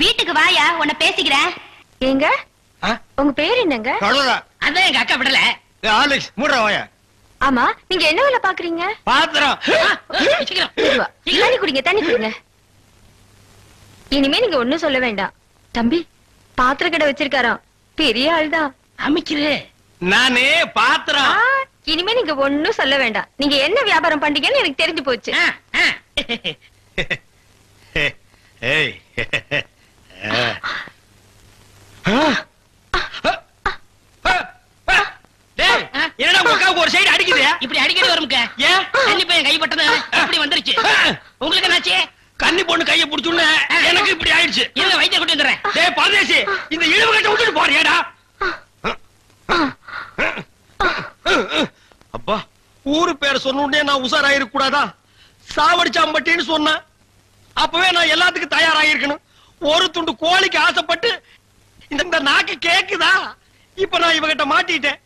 வீட்டுக்கு வாயா, உன்னை பேசிக்கிறேன். ஏங்க உங்க பேர் என்னங்க? அதான் எங்க அக்கா விடல. ஆலெக்ஸ் மூடுற வாயா. ஆமா, நீங்க என்ன வேலை பாக்குறீங்க? பாத்திரம். தண்ணி குடிங்க, தண்ணி குடிங்க. இனிமே நீங்க ஒண்ணும் சொல்ல வேண்டாம். தம்பி பாத்திர கடை வச்சிருக்காராம், பெரிய ஆள்தான். அமைக்கிறே நானே பாத்திரம். இனிமே நீங்க ஒண்ணும் சொல்ல வேண்டாம். நீங்க என்ன வியாபாரம் பண்றீங்கன்னு எனக்கு தெரிஞ்சு போச்சு. ஏய் என்னடா உங்க ஒரு சைடு அடிக்குது? இப்படி அடிக்கடி வரும்க்க. ஏன் கன்னி பையன் கைப்பட்டது இப்படி வந்துருச்சு. உங்களுக்கு என்னாச்சு? கன்னி பொண்ணு கைய புடிச்சுன்னு எனக்கு இப்படி ஆயிடுச்சு. இல்ல வைத்திய கூட்டி வந்துடுறேன். டேய் பரதேசி, இந்த இழுவு கட்ட விட்டுட்டு போறியாடா? அப்பா, ஊரு பேர் சொன்ன உடனே நான் உசாராயிருக்க கூடாதா? சாவடிச்சாம்பட்டின்னு சொன்னேன். அப்பவே நான் எல்லாத்துக்கும் தயாராகிருக்கணும். ஒரு துண்டு கோழிக்கு ஆசைப்பட்டு இந்த நாக்கு கேக்குதா? இப்ப நான் இவகிட்ட மாட்டிட்டேன்.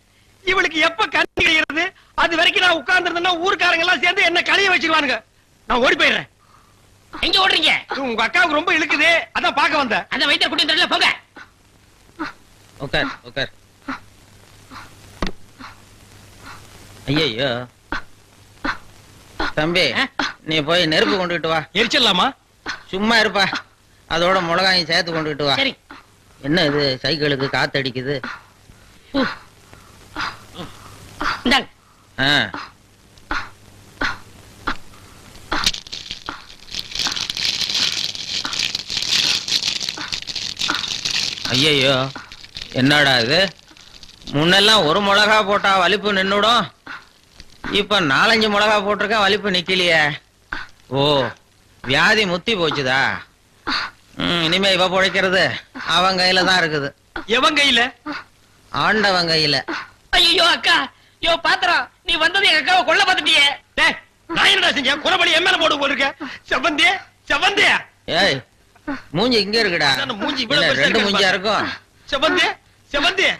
இவளுக்கு எப்ப கண்ணி கிடைக்கிறது? அது வரைக்கும் நான் உட்கார்ந்து இருந்தேன்னா ஊருக்காரங்க எல்லாம் சேர்ந்து என்ன கழிய வச்சிருவானுங்க. நான் ஓடி போயிடுறேன். எங்க ஓடுறீங்க? உங்க அக்காவுக்கு ரொம்ப இழுக்குது, அதான் பாக்க வந்தேன். அந்த வைத்திய கூட்டி வந்துடல, போங்க. உட்கார் உட்கார். ஐயோ தம்பி, நீ போய் நெருப்பு கொண்டுட்டு வா. எரிச்சிடலாமா? சும்மா இருப்பா, அதோட மிளகாயும் சேர்த்து கொண்டுட்டு வா. சரி. என்ன இது சைக்கிளுக்கு காத்தடிக்குது? இந்தாங்க. ஐயோ என்னடா இது? முன்னெல்லாம் ஒரு மிளகா போட்டா வலிப்பு நின்னுடும், இப்ப 4-5 மிளகா போட்டிருக்கா, வலிப்பு நிக்கலையே. ஓ, வியாதி முத்தி போச்சுதா? இனிமே இவ பொழைக்கிறது அவன் கையில தான் இருக்குது. எவன் கையில? ஆண்டவன் கையில. ஐயோ அக்கா, யோ பாத்திரம், நீ வந்தது எங்க அக்காவை கொல்ல பார்த்துட்டியே. டேய், நான் என்னடா செஞ்சேன்? குறபடி என் மேல போட்டு போயிருக்க. செவந்தே செவந்தே. ஏய், மூஞ்சி இங்க இருக்குடா. மூஞ்சி இவ்வளவு பெருசா ரெண்டு மூஞ்சியா இருக்கும். செவந்தே செவந்தே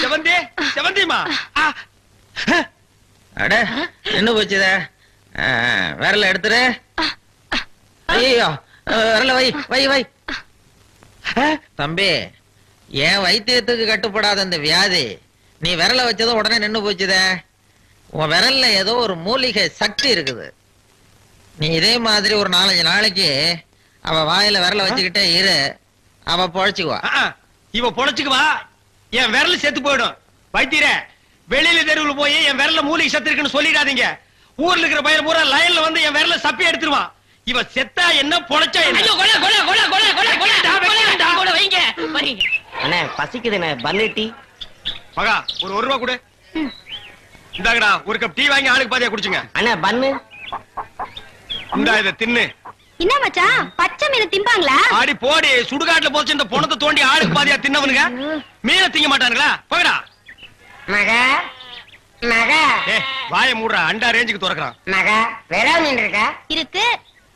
செவந்தே செவந்திமா. அட என்ன போச்சுத? விரல எடுத்துரு. ஐயோ, விரல வை வை வை. தம்பி, என் வைத்தியத்துக்கு கட்டுப்படாத இந்த வியாதி நீ விரல வச்சதும் உடனே நின்னு போச்சுத. உன் விரல்ல ஏதோ ஒரு மூலிகை சக்தி இருக்குது. நீ இதே மாதிரி ஒரு 4-5 நாளைக்கு அவ வாயில விரல வச்சுக்கிட்டே இரு, அவ பொழைச்சுக்குவா. இவ பொழைச்சுக்குவா, என் விரல் செத்து போயிடும். வைத்தியரே, வெளியில தெருவில் போய் என் விரல்ல மூலிகை சத்து இருக்குன்னு சொல்லிடாதீங்க. ஊர்ல இருக்கிற பையன் பூரா லைன்ல வந்து என் விரல்ல சப்பி எடுத்துருவான். இவ செத்தா என்ன, பொழைச்சா என்ன? ஐயோ, கொலை கொலை கொலை கொலை கொலை கொலை கொலை வைங்க வைங்க. அண்ணே பசிக்குதுண்ணே, பன்னு டீ. மகா, ஒரு 1 ரூபா கொடு. இந்தாங்கடா, ஒரு கப் டீ வாங்கி ஆளுக்கு பாதியா குடிச்சுங்க. அண்ணே பன்னு. இந்தா இத தின்னு. என்ன மச்சான், பச்சை மீன் திம்பாங்களா? ஆடி போடி, சுடுகாட்டுல போச்சு இந்த பொணத்தை தோண்டி ஆளுக்கு பாதியா தின்னவனுங்க. மீனை திங்க மாட்டானுங்களா? போகடா. மகா மகா. ஏய், வாயை மூடுறா, அண்டா ரேஞ்சுக்கு துறக்குறான். மகா, வேளா மீன் இருக்கா? இருக்கு.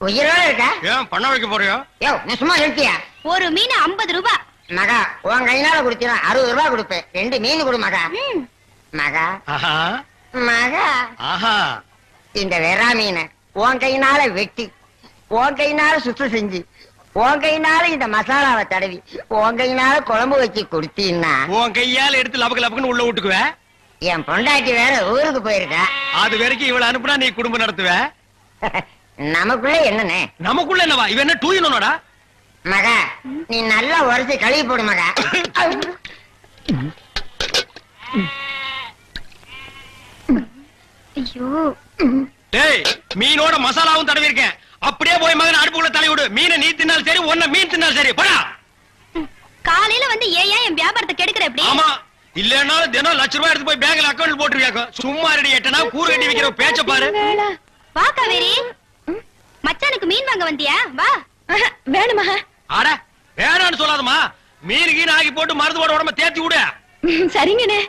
உயிரோட இருக்கா? ஏன் பண்ண வைக்க போறியோ? யோ, நீ சும்மா நிறுத்தியா? ஒரு மீன் 50 ரூபாய். மகா, உன் கையினால குடுத்தீனா 60 ரூபாய் கொடுப்பேன். 2 மீன் கொடு மகா. மகா ஆஹா மகா, ஆஹா. இந்த வெறா மீனை உன் கையினால வெட்டி, உன் கையினால சுத்தம் செஞ்சு, உன் கையினால இந்த மசாலாவை தடவி, உன் கையினால குழம்பு வச்சு கொடுத்தீன்னா உன் கையால எடுத்து லபக்கு லபக்குன்னு உள்ள விட்டுக்குவ. என் பொண்டாட்டி வேற ஊருக்கு போயிருக்கா. அது வரைக்கும் இவள அனுப்புனா நீ குடும்பம் நடத்துவ. நமக்குள்ள என்னன்னு? நமக்குள்ள என்னவா? இவ என்ன டூயினோடா? மகா, நீ நல்லா உரைச்சு கழுவி போடு மகா. ஐயோ, டேய், மீனோட மசாலாவும் தடவி இருக்கேன். அப்படியே போய் மகன் அடுப்புக்குள்ள தலை விடு. மீனை நீ தின்னாலும் சரி, ஒன்ன மீன் தின்னாலும் சரி. போடா. காலையில வந்து ஏன் என் வியாபாரத்தை கெடுக்கிற எப்படி? ஆமா, இல்லன்னாலும் தினம் லட்ச ரூபாய் எடுத்து போய் பேங்க்ல அக்கவுண்ட் போட்டுருவியாக்கோ. சும்மா ரெடி எட்டனா கூறு கட்டி வைக்கிற பேச்ச பாரு. வா காவேரி, மச்சானுக்கு மீன் வாங்க வந்தியா? வா. வேணுமா? அட வேணான்னு சொல்லாதமா. மீன் கீன் ஆகி போட்டு மருந்து போட உடம்ப தேத்தி விடு. சரிங்கண்ணே.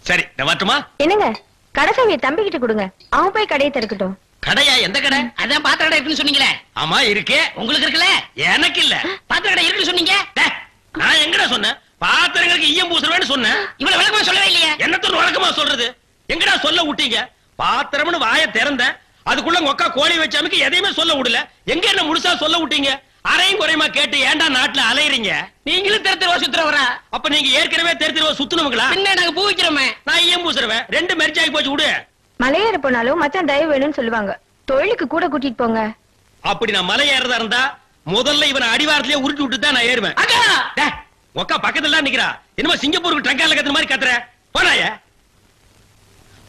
சரி, நான் வரட்டுமா? என்னங்க, கடைசாவிய தம்பி கிட்ட கொடுங்க, அவன் போய் கடையை திறக்கட்டும். கடையா? எந்த கடை? அதான் பாத்திர கடை இருக்குன்னு சொன்னீங்களே. ஆமா இருக்கே. உங்களுக்கு இருக்குல்ல? எனக்கு இல்ல. பாத்திர கடை இருக்குன்னு சொன்னீங்க. நான் எங்கடா சொன்னேன்? பாத்திரங்களுக்கு ஈயம் பூசுறவேன்னு சொன்னேன். இவ்வளவு விளக்கமா சொல்லவே இல்லையே. என்னத்தோட வழக்கமா சொல்றது? எங்கடா சொல்ல விட்டீங்க? பாத்திரம்னு வாயை திறந்த, அதுக்குள்ள உங்க அக்கா கோழி வச்சாமுக்கு எதையுமே சொல்ல விடல. எங்க என்ன முழுசா சொல்ல விட்டீங்க? அரையும் குறையுமா கேட்டு ஏன்டா நாட்டுல அலையறீங்க? நீங்களும் தெரு சுத்துறவரா? அப்ப நீங்க ஏற்கனவே தெரு சுத்துனவங்களா? என்ன நாங்க பூ வைக்கிறோமே. நான் ஏன் பூசுறவன்? ரெண்டு மெரிச்சாகி போச்சு விடு. மலையேற போனாலும் மச்சான் தயவு வேணும்னு சொல்லுவாங்க. தொழிலுக்கு கூட கூட்டிட்டு போங்க. அப்படி நான் மலை ஏறதா இருந்தா முதல்ல இவனை அடிவாரத்திலேயே உருட்டி விட்டு தான் நான் ஏறுவேன். அக்கா ஒக்கா பக்கத்துல நிக்கிறா. என்னமோ சிங்கப்பூருக்கு ட்ரங்கால கத்துற மாதிரி கத்துற. போனாய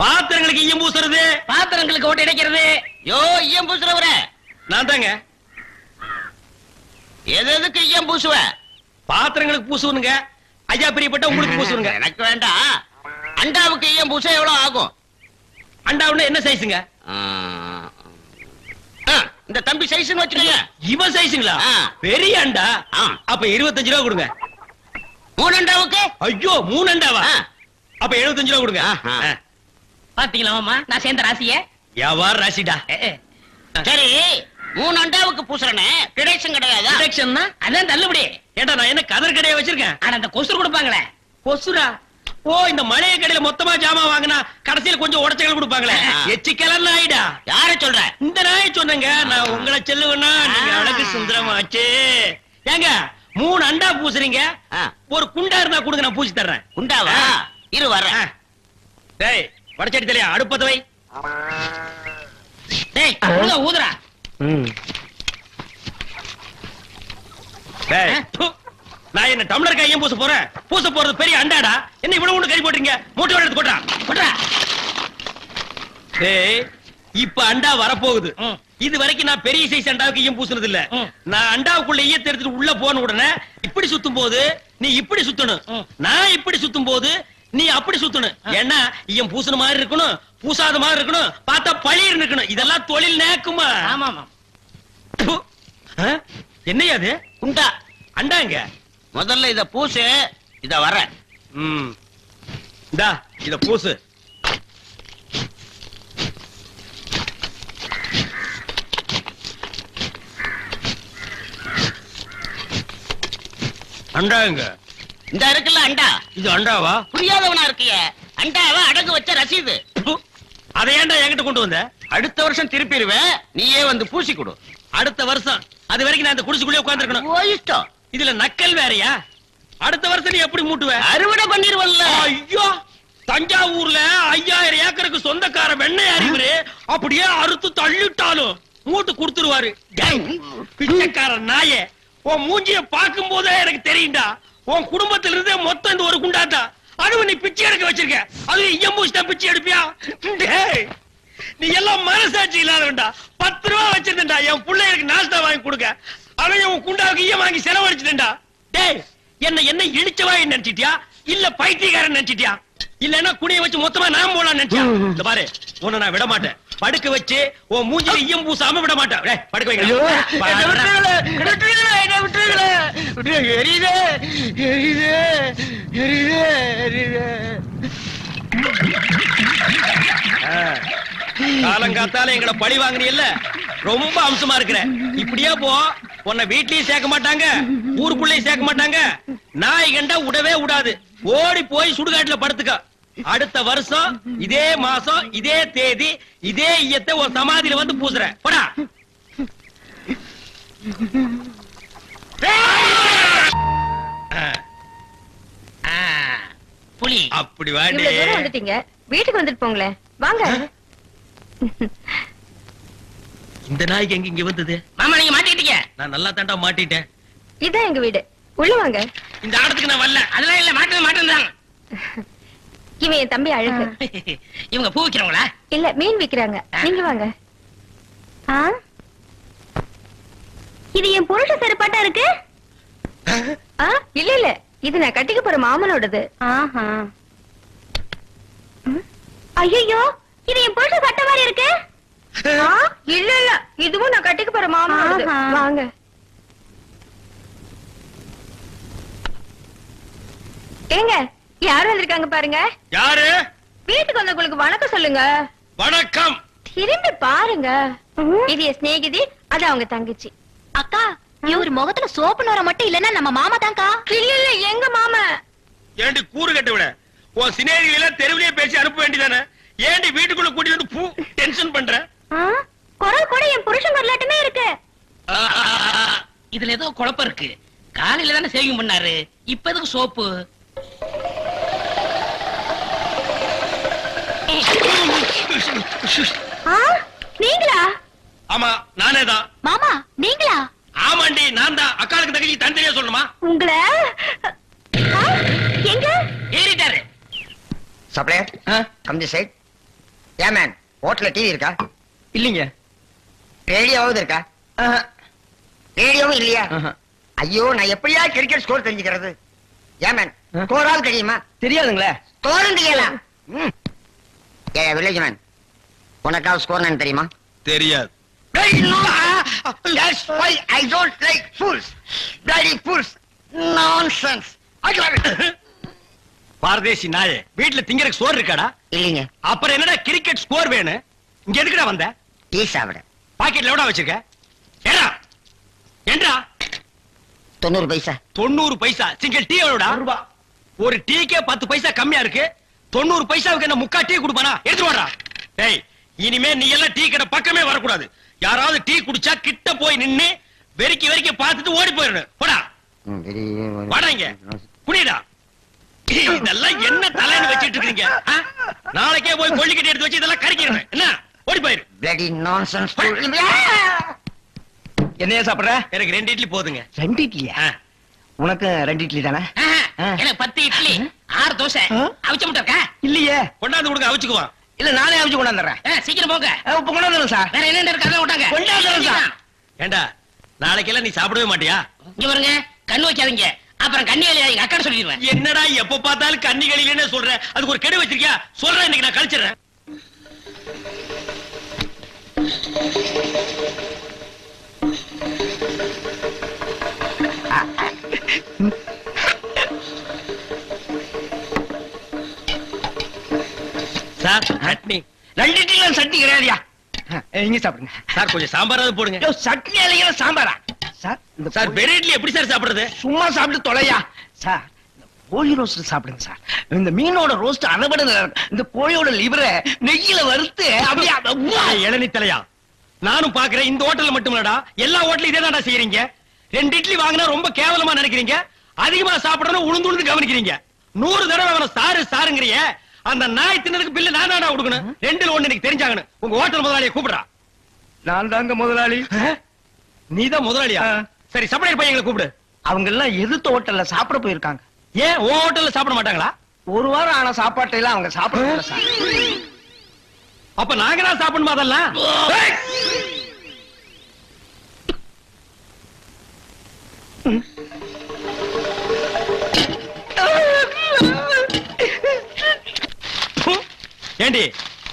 பாத்திரங்களுக்கு ஈயம் பூசுறது, பாத்திரங்களுக்கு ஓட்டு இடைக்கிறது. யோ ஈயம் பூசுறவர நான் தாங்க. எதுக்கு ஈயம் பூசுவ? பாத்திரங்களுக்கு பூசுவனுங்க. ஐயா பிரியப்பட்ட உங்களுக்கு பூசுவனுங்க. எனக்கு வேண்டாம். அண்டாவுக்கு ஈயம் பூச எவ்வளவு ஆகும்? அண்டாவுன்னு என்ன சைஸுங்க? இந்த தம்பி சைஸ்னு வச்சுக்கோங்க. இவன் சைஸுங்களா? பெரிய அண்டா. அப்ப 25 ரூபா கொடுங்க. 3 அண்டாவுக்கு? ஐயோ 3 அண்டாவா? அப்ப 75 ரூபா கொடுங்க. பாத்தீங்களா மாமா நான் சேர்ந்த ராசிய? வியாபார ராசிடா. சரி 3 அண்டாவுக்கு பூசுறனே டிடக்ஷன் கிடையாதா? டிடக்ஷன்னா அதான் தள்ளுபடி. ஏண்டா நான் என்ன கதர் கடையை வச்சிருக்கேன்? ஆனா அந்த கொசுறு கொடுப்பாங்களே. கொசுரா? ஓ இந்த மளிகை கடையில மொத்தமா ஜாமான் வாங்கினா கடைசியில கொஞ்சம் உடச்சல் கொடுப்பாங்களே. எச்சிக்கலர் நாயிடா. யார சொல்ற? இந்த நாயை சொன்னங்க. நான் உங்களை செல்லுவேன்னா நீங்க அழகு சுந்தரமாச்சு. ஏங்க 3 அண்டா பூசுறீங்க, ஒரு குண்டா இருந்தா கொடுங்க, நான் பூசி தர்றேன். குண்டாவா? இரு வரேன். டேய் வடச்சடி தலையா அடுப்பத வை. டேய் ஊதுறா. டேய் நான் என்ன டம்ளர் கையும் பூச போறேன்? பூச போறது பெரிய அண்டாடா. என்ன இவ்வளவு ஒண்ணு கை போட்டீங்க? மூட்டை எடுத்து கொட்டா கொட்டா. டேய் இப்ப அண்டா வரப்போகுது. இது வரைக்கும் நான் பெரிய சைஸ் அண்டாவுக்கு ஈயம் பூசுனது இல்ல. நான் அண்டாவுக்குள்ள ஈயத்தை எடுத்துட்டு உள்ள போன உடனே இப்படி சுத்தும் போது நீ இப்படி சுத்தணும், நான் இப்படி சுத்தும் போது நீ அப்படி சுத்தணும். ஏன்னா ஈயம் பூசுன மாதிரி இருக்கணும், பூசாத மாதிரி இருக்கணும், பார்த்தா பழிர் இருக்கணும். இதெல்லாம் தொழில் நேக்குமா? ஆமா ஆமா. என்னையா அது? குண்டா அண்டாங்க. முதல்ல இத பூசு. இத வர. இந்தா இத பூசு. அண்டாங்க. இந்த இருக்குல்ல அண்டா. இது அண்டாவா? புரியாதவனா இருக்கிய. அண்டாவா அடகு வச்ச ரசீது. அதை ஏன்டா என்கிட்ட கொண்டு வந்த? அடுத்த வருஷம் திருப்பிடுவேன். நீயே வந்து பூசி கொடு. அடுத்த வருஷம்? அது வரைக்கும் நான் இந்த குடிசுக்குள்ளே உட்கார்ந்து இருக்கணும். இஷ்டம். இதுல நக்கல் வேறயா? அடுத்த வருஷம் நீ எப்படி மூட்டுவ? அறுவடை பண்ணிருவல்ல. ஐயோ தஞ்சாவூர்ல 5000 ஏக்கருக்கு சொந்தக்கார வெண்ணெய் அறிவுரு அப்படியே அறுத்து தள்ளிட்டாலும் மூட்டு கொடுத்துருவாரு. பிச்சைக்கார நாயே, உன் மூஞ்சிய பார்க்கும் போதே எனக்கு தெரியும்டா உன் குடும்பத்துல இருந்தே மொத்தம் இந்த ஒரு குண்டாட்டா. அதுவும் நீ பிச்சை எடுக்க வச்சிருக்க. அது எம்பூசிட்டா பிச்சை எடுப்பியா? நீ எல்லாம் மனசாட்சி இல்லாதவன்டா. 10 ரூபா வச்சிருந்தா என் பிள்ளைகளுக்கு நாஸ்தா வாங்கி கொடுக்க. அவன் உன் குண்டாவுக்கு ஈயம் வாங்கி செலவழிச்சுட்டா. டேய் என்ன இழிச்சவா நினைச்சிட்டியா இல்ல பைத்தியக்காரன் நினைச்சிட்டியா? இல்லன்னா குனிய வச்சு மொத்தமா நான் போலாம் நினைச்சியா? இந்த பாரு உன்னை நான் விட மாட்டேன். படுக்க வச்சு உன் மூஞ்சில ஈயம் பூசாம விட மாட்டேன். டேய் படுக்க வைங்க. காலங்காத்தால எங்களை பழி வாங்குறீல்ல, ரொம்ப அம்சமா இருக்கிற. இப்படியே போ, உன்னை வீட்லயும் சேர்க்க மாட்டாங்க, ஊருக்குள்ளயும் சேர்க்க மாட்டாங்க. நாய் கண்டா விடவே விடாது. ஓடி போய் சுடுகாட்டுல படுத்துக்க. அடுத்த வருஷம் இதே மாசம் இதே தேதி இதே ஈயத்தை ஒரு சமாதியில வந்து பூசுற. போடா. புலி அப்படி வாடி. இவ்வளவு தூரம் வந்துட்டீங்க, வீட்டுக்கு வந்துட்டு போங்களேன். வாங்க. இந்த நாய்க்கு எங்க இங்க வந்தது? மாமா நீங்க மாட்டிக்கிட்டீங்க. நான் நல்லா தாண்டா மாட்டிட்டேன். இதான் எங்க வீடு, உள்ள வாங்க. இந்த ஆடத்துக்கு நான் வரல. அதெல்லாம் இல்ல, மாட்டேன். இவன் என் தம்பி அழகு. இவங்க பூ விக்கிறவங்களா? இல்ல மீன் விக்கிறாங்க. நீங்க வாங்க. இது என் புருஷ செருப்பாட்டா இருக்கு. இல்ல இது நான் கட்டிக்க போற மாமனோடது. ஐயோ இது என் புருஷ சட்டை மாதிரி இருக்கு. இல்ல இதுவும் நான் கட்டிக்க போற மாமனோடது. வாங்க. ஏங்க யாரு வந்திருக்காங்க பாருங்க. யாரு? வீட்டுக்கு வந்தவங்களுக்கு வணக்கம் சொல்லுங்க. வணக்கம். திரும்பி பாருங்க. இது என் சிநேகிதி, அது அவங்க தங்கச்சி. அக்கா இவரு முகத்துல சோப்பு நோர மட்டும் இல்லன்னா நம்ம மாமா தான்க்கா. இல்ல எங்க மாமா. ஏண்டி கூறு கட்ட விட, உன் சினேகிகளை தெருவிலேயே பேசி அனுப்ப வேண்டியதானே? ஏண்டி வீட்டுக்குள்ள கூட்டிட்டு வந்து பூ டென்ஷன் பண்ற? குரல் கூட என் புருஷன் குரலாட்டமே இருக்கு. இதுல ஏதோ குழப்பம் இருக்கு. காலையில தானே சேவிங் பண்ணாரு, இப்ப எதுக்கு சோப்பு? நீங்களா? ஆமா நானே தான். மாமா நீங்களா? ஆமாண்டி நான் தான். அக்காளுக்கு தங்கச்சி தனித்தனியா சொல்லணுமா? உங்களை எங்க ஏறிட்டாரு. Supplier come the side. ஏன் மேன் ஹோட்டல்ல டிவி இருக்கா? இல்லீங்க. ரேடியோவாவது இருக்கா? ரேடியோவும் இல்லையா? ஐயோ நான் எப்படியா கிரிக்கெட் ஸ்கோர் தெரிஞ்சுக்கிறது? ஏன் மேன் ஸ்கோராவது தெரியுமா? தெரியாதுங்களே. ஸ்கோரும் தெரியலாம். ஏ வில்லேஜ் மேன் உனக்காவது ஸ்கோர் நான் தெரியுமா? தெரியாது. That's why I don't like fools. Bloody fools. Nonsense. பாரதேசி நாயே, வீட்டுல திங்கறதுக்கு சோறு இருக்காடா? இல்லீங்க. அப்புறம் என்னடா கிரிக்கெட் ஸ்கோர் வேணும்? இங்க எதுக்குடா வந்த? டீ சாப்பிட. பாக்கெட்ல எவ்வளவு வச்சிருக்க? ஏடா ஏண்டா 90 பைசா. 90 பைசா. Single tea எவ்வளவுடா? ஒரு டீக்கே 10 பைசா கம்மியா இருக்கு. 90 பைசாவுக்கு என்ன முக்கா டீ குடுப்பானா? எடுத்து வாடா. டேய் இனிமே நீ எல்லாம் டீ கடை பக்கமே வரக்கூடாது. யாராவது டீ குடிச்சா கிட்ட போய் நின்னு வெறிக்கி வெறிக்கி பார்த்துட்டு ஓடி போயிடணும். போடா வாடா இங்க குடிடா. இதெல்லாம் என்ன தலைன்னு வச்சிட்டு இருக்கீங்க? நாளைக்கே போய் கொள்ளிக்கிட்டு எடுத்து வச்சு இதெல்லாம் கறிக்கிறேன். என்ன ஓடி போயிரு. Bloody nonsense. என்னையா சாப்பிடுற? எனக்கு 2 இட்லி போதுங்க. 2 இட்லியா? உனக்கு 2 இட்லி தானே? எனக்கு 10 இட்லி 6 தோசை அவிச்ச முட்டை இருக்கா? இல்லையே. கொண்டாந்து கொடுங்க, அவிச்சுக்குவான். இல்ல நானே அவிச்சு கொண்டாந்துறேன். சீக்கிரம் போங்க. இப்ப கொண்டாந்துறேன் சார். வேற என்ன இருக்கு அதான் விட்டாங்க. கொண்டாந்துறேன் சார். ஏண்டா நாளைக்கெல்லாம் நீ சாப்பிடவே மாட்டியா? இங்க பாருங்க, கண்ணு வைக்காதீங்க, அப்புறம் கண்ணி வேலையா எங்க அக்கா சொல்லிடுவேன். என்னடா எப்ப பார்த்தாலும் கண்ணி கழியிலே சொல்ற? அதுக்கு ஒரு கெடு வச்சிருக்கியா? சொல்றேன், இன்னைக்கு நான் கழிச்சிடுறேன். சார் சட்னி. 2 இட்லில சட்னி கிடையாதுயா. இங்க சாப்பிடுங்க சார், கொஞ்சம் சாம்பாராவது போடுங்க. யோ, சட்னி இல்லையா சாம்பாரா? சார் இந்த சார் வெறும் இட்லி எப்படி சார் சாப்பிடுறது? சும்மா சாப்பிட்டு தொலையா. சார் இந்த கோழி ரோஸ்ட் சாப்பிடுங்க சார். இந்த மீனோட ரோஸ்ட் அதை விட நல்லா இருக்கும். இந்த கோழியோட லிவரை நெய்யில வறுத்து அப்படியே இளநீ தலையா. நானும் பாக்குறேன், இந்த ஹோட்டல்ல மட்டுமல்லடா எல்லா ஹோட்டலும் இதே தான்டா செய்யறீங்க. 2 இட்லி வாங்கினா ரொம்ப கேவலமா நினைக்கிறீங்க. அதிகமா சாப்பிடணும் உளுந்து உளுந்து கவனிக்கிறீங்க. 100 தடவை அவன சாரு சாருங்கறிய. அந்த நாய் தின்னதுக்கு பில்லு நான் தான்டா கொடுக்கணும். 2ல 1 எனக்கு தெரிஞ்சாகணும். உங்க ஹோட்டல் முதலாளியை கூப்பிடுறா. நான் தாங்க முதலாளி. நீதான் முதலாளியா? சரி, சப்ளையர் பையங்களை கூப்பிடு. அவங்க எல்லாம் எதிர்த்த ஹோட்டல்ல சாப்பிட போயிருக்காங்க. ஏன் உன் ஹோட்டல்ல சாப்பிட மாட்டாங்களா? ஒரு வாரம் ஆன சாப்பாட்டை எல்லாம் அவங்க சாப்பிட சார். அப்ப நாங்க தான் சாப்பிடணுமா அதெல்லாம்? ஏண்டி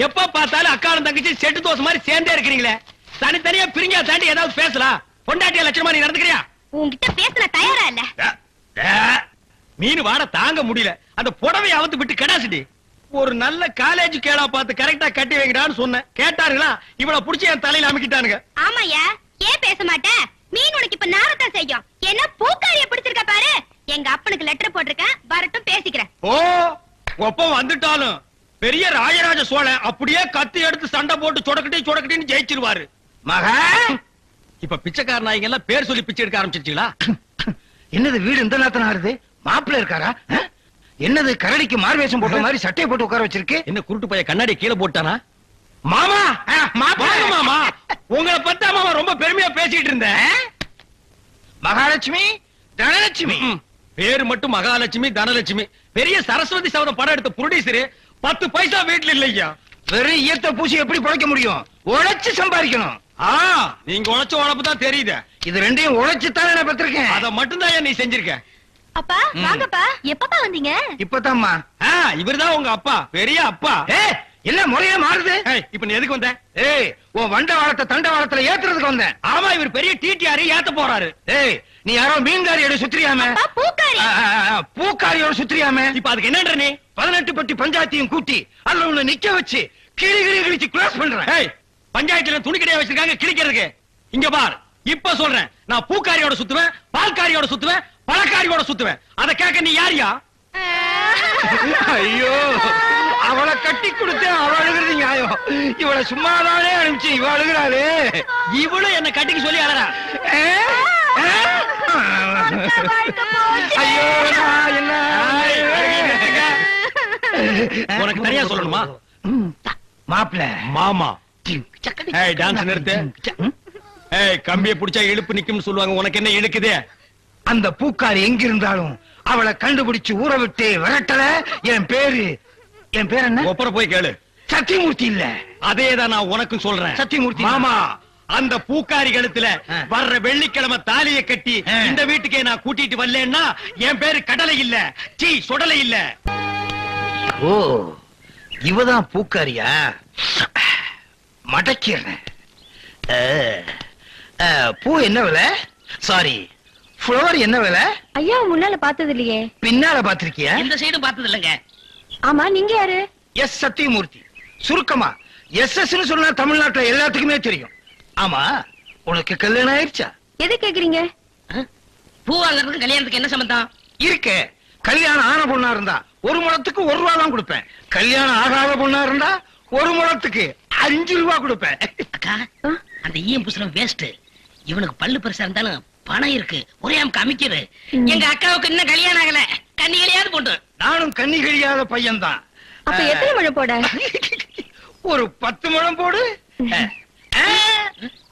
எப்ப பார்த்தாலும் அக்காலும் தங்கச்சி செட்டு தோசை மாதிரி சேர்ந்தே இருக்கிறீங்களே. தனித்தனியா பிரிஞ்சா தாண்டி ஏதாவது பேசலாம். பொண்டாட்டிய லட்சணமா நீ நடந்துக்கிறியா? உன்கிட்ட பேச தயாரா இல்ல. மீன் வாட தாங்க முடியல. அந்த புடவை அவுத்து விட்டு கடாசிட்டி. ஒரு நல்ல காலேஜ் கேளா பார்த்து கரெக்டா கட்டி வைங்கடான்னு சொன்னேன். கேட்டாருங்களா? இவளை புடிச்சு என் தலையில அமுக்கிட்டானுங்க. ஆமாயா, ஏன் பேச மாட்டேன்? மீன் உனக்கு இப்ப நாரத்தான் செய்யும். என்ன பூக்காரிய பிடிச்சிருக்க பாரு. எங்க அப்பனுக்கு லெட்டர் போட்டிருக்கேன், வரட்டும் பேசிக்கிறேன். ஓ, ஒப்பம் வந்துட்டாலும் பெரிய ராஜராஜ சோழன் அப்படியே கத்தி எடுத்து சண்டை போட்டு சொடக்கட்டின்னு ஜெயிச்சிருவாரு. மகா, இப்ப பிச்சைக்கார நாய்ங்க எல்லாம் பேர் சொல்லி பிச்சை எடுக்க ஆரம்பிச்சிருச்சீங்களா? என்னது வீடு இந்த நேரத்துல ஆடுது? மாப்பிள்ள இருக்காரா? என்னது கரடிக்கு மார்வேஷம் போட்ட மாதிரி சட்டையை போட்டு உட்கார வச்சிருக்கு? என்ன குருட்டு பைய கண்ணாடி கீழே போட்டானா? மாமா, வாங்க மாமா. உங்களை பத்தா மாமா ரொம்ப பெருமையா பேசிட்டு இருந்தேன். மகாலட்சுமி, தனலட்சுமி. பேரு மட்டும் மகாலட்சுமி தனலட்சுமி. பெரிய சரஸ்வதி சபதம் படம் எடுத்த புரொடியூசர் 10 பைசா வீட்டுல இல்லையா. வெறும் ஈயத்தை பூசி எப்படி பிழைக்க முடியும்? உழைச்சு சம்பாதிக்கணும். நீங்க உழைச்ச உழைப்பு தான் தெரியுது. இது ரெண்டையும் உழைச்சு தானே நான் பெற்றிருக்கேன். அத மட்டும் தான் நீ செஞ்சிருக்க. அப்பா வாங்கப்பா. எப்பப்பா வந்தீங்க? இப்பதாம்மா. இவர்தான் உங்க அப்பா, பெரிய அப்பா. என்ன முறையே மாறுது? இப்ப நீ எதுக்கு வந்த? உன் வண்ட வாழத்தை தண்ட வாழத்துல ஏத்துறதுக்கு வந்தேன். ஆமா, இவர் பெரிய டிடிஆர் ஏத்த போறாரு. நீ யாரோ மீன்காரியோட சுத்திரியாம? பூக்காரி. பூக்காரியோட சுத்திரியாம? இப்ப அதுக்கு என்னன்ற நீ? 18 பட்டி பஞ்சாயத்தையும் கூட்டி அதுல உன்னை நிக்க வச்சு கிளி கிழிச்சு கிளாஸ் பண்றேன். பஞ்சாயத்துல துணி கடையா வச்சிருக்காங்க கிழிக்கிறதுக்கு. இங்க பார், இப்ப சொல்றேன், நான் பூக்காரியோட சுத்துவேன், பால்காரியோட சுத்துவேன், பழக்காரியோட சுத்துவேன். அத கேட்க நீ யாரியா? ஐயோ, அவளை கட்டி கொடுத்து அவ அழுகிறது நியாயம். இவளை சும்மாதானே அனுப்பிச்சு இவ அழுகிறாளே. இவளும் என்ன கட்டிக்கு சொல்லி அழறா. ஐயோ நான் என்ன உனக்கு தனியா சொல்லணுமா? மாப்பிள்ள மாமா ஏய் டான்ஸ் நிறுத்து. ஏய் கம்பியை புடிச்சா இழுப்பு நிக்கும்னு சொல்லுவாங்க. உனக்கு என்ன இழுக்குது? அந்த பூக்காரி எங்க இருந்தாலும் அவளை கண்டுபிடிச்சு ஊற விட்டு விரட்டல. என் பேர் என்ன? ஒப்பர போய் கேளு. சத்தியமூர்த்தி இல்ல. அதேதான் நான் உனக்கும் சொல்றேன். சத்தியமூர்த்தி மாமா. அந்த பூக்காரி கழுத்துல வர்ற வெள்ளிக்கிழமை தாலியை கட்டி இந்த வீட்டுக்கே நான் கூட்டிட்டு வரலன்னா என் பேரு கடலை இல்ல, சீ சொடலை இல்ல. ஓ இவதான் பூக்காரியா? மடக்கிறேன். பூ என்ன விலை? சாரி ஃப்ளவர் என்ன விலை? ஐயா முன்னால பார்த்தது இல்லையே. பின்னால பாத்திருக்கியா? இந்த சைடும் பார்த்தது இல்லங்க. ஆமா நீங்க யாரு? எஸ் சத்தியமூர்த்தி. சுருக்கமா எஸ் சொன்னா தமிழ்நாட்டுல எல்லாத்துக்குமே தெரியும். ஆமா உனக்கு கல்யாணம் ஆயிடுச்சா? எது கேக்குறீங்க? பூ வாங்குறதுக்கு கல்யாணத்துக்கு என்ன சம்பந்தம்? இருக்கே. கல்யாணம் ஆன பொண்ணா இருந்தா 1 முழத்துக்கு 1 ரூபா தான் கொடுப்பேன். கல்யாணம் ஆகாத பொண்ணா இருந்தா 1 முழத்துக்கு 5 ரூபா கொடுப்பேன். அக்கா அந்த ஈயம் புசுரம் வேஸ்ட். இவனுக்கு பல்லு பெருசா இருந்தாலும் பணம் இருக்கு. ஒரே அம்க்கு அமைக்கிறது. எங்க அக்காவுக்கு இன்னும் கல்யாணம் ஆகல. கன்னிகளையாவது போட்டு. நானும் கன்னி கழியாத பையன் தான். அப்ப எத்தனை முழம் போட? ஒரு 10 முழம் போடு.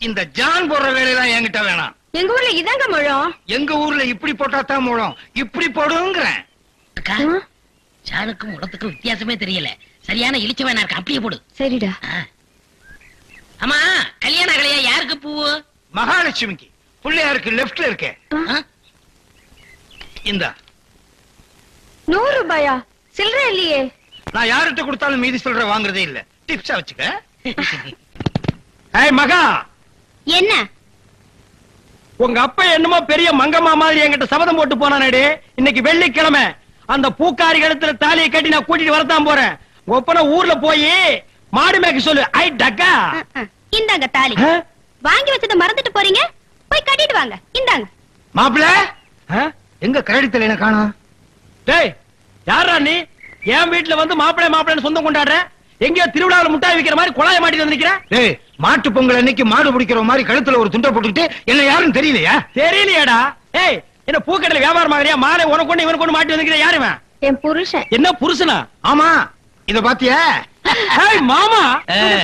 இந்த ஜான் போடுற வேலையெல்லாம் என்கிட்ட வேணாம். எங்க ஊர்ல இதாங்க முழம். எங்க ஊர்ல இப்படி போட்டா தான் முழம். இப்படி போடுங்கிறேன். அக்கா ஜானுக்கும் உடத்துக்கும் வித்தியாசமே தெரியல. சரியான இழிச்ச வேணா இருக்கு. அப்படியே போடு. சரிடா. ஆமா கல்யாண கலையா யாருக்கு பூவு? மகாலட்சுமிக்கு. பிள்ளையாருக்கு லெப்ட்ல இருக்கே. இந்த 100 ரூபாயா? சில்லற இல்லையே. நான் யார்கிட்ட கொடுத்தாலும் மீதி சொல்ற வாங்குறதே இல்ல. டிப்ஸா வச்சுக்க. ஏய் மகா. என்ன? உங்க அப்பா என்னமோ பெரிய மங்கம்மா மாதிரி என்கிட்ட சபதம் போட்டு போனானேடி. இன்னைக்கு வெள்ளிக்கிழமை அந்த பூக்காரி கழுத்துல தாலியை கட்டி நான் கூட்டிட்டு வரத்தான் போறேன். ஒப்பன ஊர்ல போய் மாடு மேய்க்க சொல்லு. ஐ டக்கா. இந்தாங்க தாலி. வாங்கி வச்சத மறந்துட்டு போறீங்க. போய் கட்டிட்டு வாங்க. இந்தாங்க. மாப்பிள எங்க கரடித்தல என்ன காணோம்? டேய் யாரா நீ? என் வீட்டுல வந்து மாப்பிளை மாப்பிளைன்னு சொந்தம் கொண்டாடுற? எங்கயோ திருவிழாவில் முட்டாய் விக்கிற மாதிரி குழாய மாட்டிட்டு வந்திருக்கிற? டேய் மாட்டு பொங்கல் அன்னைக்கு மாடு பிடிக்கிற மாதிரி கழுத்துல ஒரு துண்டை போட்டுக்கிட்டு என்ன யாருன்னு தெரியலையா? தெரியலையாடா. ஏய் என்ன பூக்கடையில வியாபாரம் ஆகறியா? மாலை உனக்கு ஒண்ணு இவனுக்கு ஒண்ணு மாட்டி வந்திருக்கிற யாருவன்? என் புருஷன். என்ன புருஷனா? ஆமா இத பாத்தியா? ஏய் மாமா.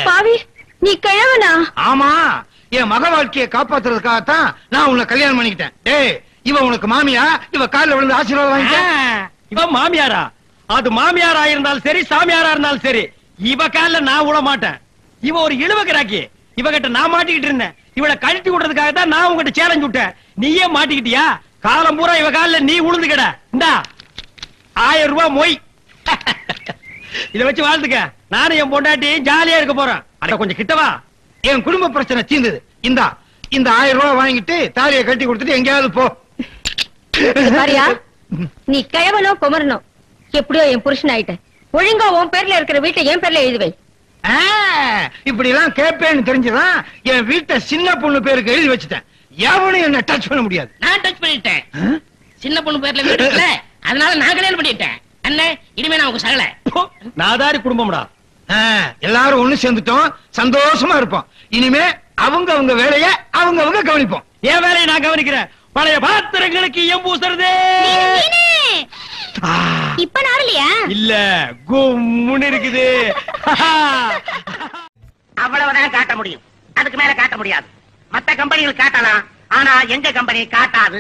பாவி நீ கிழவனா? ஆமா என் மக வாழ்க்கையை காப்பாத்துறதுக்காகத்தான் நான் உன்னை கல்யாணம் பண்ணிக்கிட்டேன். டேய் இவ உனக்கு மாமியா? இவ காலில் விழுந்து ஆசீர்வாதம் வாங்கிக்க. இவ மாமியாரா? அது மாமியாரா இருந்தாலும் சரி சாமியாரா இருந்தாலும் சரி இவ காலில் நான் விழ மாட்டேன். இவ ஒரு இழுவகராக்கி. இவகிட்ட நான் மாட்டிக்கிட்டு இருந்தேன். இவளை கழட்டி விடுறதுக்காக தான் நான் உங்ககிட்ட சேலஞ்ச் விட்டேன். நீயே மாட்டிக்கிட்டியா? காலம் பூரா இவ காலில் நீ உளுந்துக்கட. இந்தா 1000 ரூபாய் மொய். இத வச்சு வாழ்ந்துக்க. நானும் என் பொண்டாட்டி ஜாலியா இருக்க போறேன். அட கொஞ்சம் கிட்டவா. என் குடும்ப பிரச்சனை தீர்ந்தது. இந்த 1000 ரூபாய் வாங்கிட்டு தாலியை கட்டி கொடுத்துட்டு எங்கேயாவது போ. பாரியா நீ கிழவனோ குமரனோ எப்படியோ என் புருஷன் ஆயிட்ட. ஒழுங்கா உன் பேர்ல இருக்கிற வீட்டை என் பேர்ல எழுதுவை. இப்படி எல்லாம் கேட்பேன்னு தெரிஞ்சுதான் என் வீட்டை சின்ன பொண்ணு பேருக்கு எழுதி வச்சுட்டேன். எவனும் என்ன டச் பண்ண முடியாது. நான் டச் பண்ணிட்டேன். சின்ன பொண்ணு பேர்ல வீடு இருக்குல்ல, அதனால நான் கல்யாணம் பண்ணிட்டேன். அண்ணே இனிமே நான் உங்க சகல. நாதாரி குடும்பம்டா. எல்லாரும் ஒண்ணு சேர்ந்துட்டோம். சந்தோஷமா இருப்போம். இனிமே அவங்க வேலைய அவங்க கவனிப்போம். என் வேலையை நான் கவனிக்கிறேன். பழைய பாத்திரங்களுக்கு எம்பூசுறது. இப்ப நாரலையா? இல்ல கும்முன்னு இருக்குது. அவ்வளவுதான் காட்ட முடியும். அதுக்கு மேல காட்ட முடியாது. மத்த கம்பெனிகள் காட்டலாம். ஆனா எங்க கம்பெனி காட்டாது.